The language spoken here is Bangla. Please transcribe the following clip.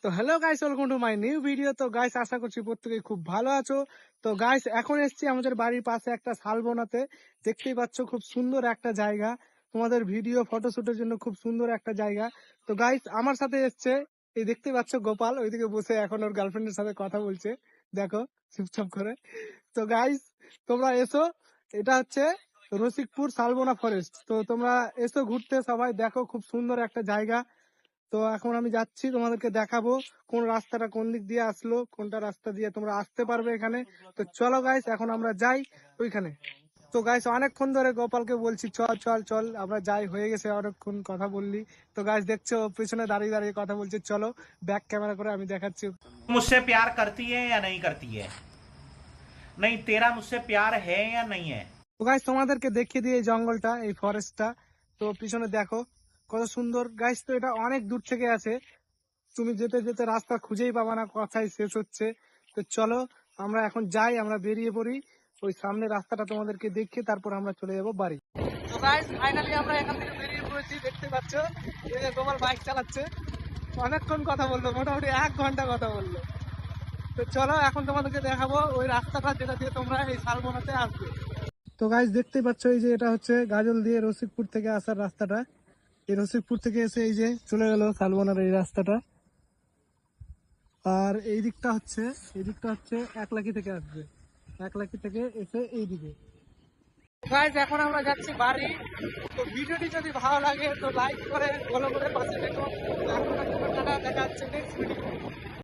তো hello guys, welcome to my new video. তো গাইস, আশা করছি প্রত্যেকেই খুব ভালো আছো। তো গাইস, এখন এসেছি আমাদের বাড়ির পাশে একটা শালবনাতে। দেখতেই পাচ্ছ খুব সুন্দর একটা জায়গা, তোমাদের ভিডিও ফটোশুটের জন্য খুব সুন্দর একটা জায়গা। তো গাইস, আমার সাথে এসছে এই দেখতে পাচ্ছ গোপাল, ওইদিকে বসে এখন ওর গার্লফ্রেন্ডের সাথে কথা বলছে, দেখো চুপচাপ করে। তো গাইস, তোমরা এসো, এটা হচ্ছে রসিকপুর শালবনা ফরেস্ট। তো তোমরা এসো ঘুরতে, সবাই দেখো খুব সুন্দর একটা জায়গা। তো এখন আমি যাচ্ছি, তোমাদেরকে দেখাবো কোন রাস্তাটা কোন দিক দিয়ে আসলো, কোনটা রাস্তা দিয়ে তোমরা আসতে পারবে এখানে। তো চলো গাইস, এখন আমরা যাই ওইখানে। তো গাইস, অনেকক্ষণ ধরে গোপালকে বলছি চল চল চল, আমরা যাই, হয়ে গেছে অনেকক্ষণ কথা বললি। তো গাইস দেখছো পেছনে দাঁড়িয়ে দাঁড়িয়ে কথা বলছে, চলো ব্যাক ক্যামেরা করে আমি দেখাচ্ছি। मुझसे प्यार करती है या नहीं करती है? नहीं, तेरा मुझसे प्यार है या नहीं है? তো গাইস, তোমাদেরকে দেখিয়ে দিই এই জঙ্গলটা, এই ফরেস্টটা। তো পিছনে দেখো কত সুন্দর গাইস। তো এটা অনেক দূর থেকে আছে, তুমি যেতে যেতে রাস্তা খুঁজেই পাবা না, কথাই শেষ হচ্ছে। তো চলো আমরা এখন যাই, আমরা বেরিয়ে পড়ি। ওই সামনে রাস্তাটা তোমাদেরকে দেখিয়ে তারপর আমরা চলে যাবো বাড়ি। তো গাইস, ফাইনালি আমরা এখান থেকে বেরিয়ে পড়েছি, দেখতে পাচ্ছ এই যে গোপাল বাইক চালাচ্ছে। অনেকক্ষণ কথা বললো, মোটামুটি 1 ঘন্টা কথা বললো। তো চলো এখন তোমাদেরকে দেখাবো ওই রাস্তাটা যেটা দিয়ে তোমরা এই শালবনাতে আসবে। তো গাইস, দেখতে পাচ্ছ এই যে এটা হচ্ছে গাজল দিয়ে রসিকপুর থেকে আসার রাস্তাটা। এই রসিকপুর থেকে এসে এই যে চলে গেল শালবনার এই রাস্তাটা। আর এই দিকটা হচ্ছে একলাখি থেকে আসবে, একলাখি থেকে এসে এইদিকে। গাইস, এখন আমরা যাচ্ছি বাড়ি। তো ভিডিওটি যদি ভালো লাগে তো লাইক করে ফলো করে পাশে থেকো। দেখা হচ্ছে নেক্সট ভিডিও।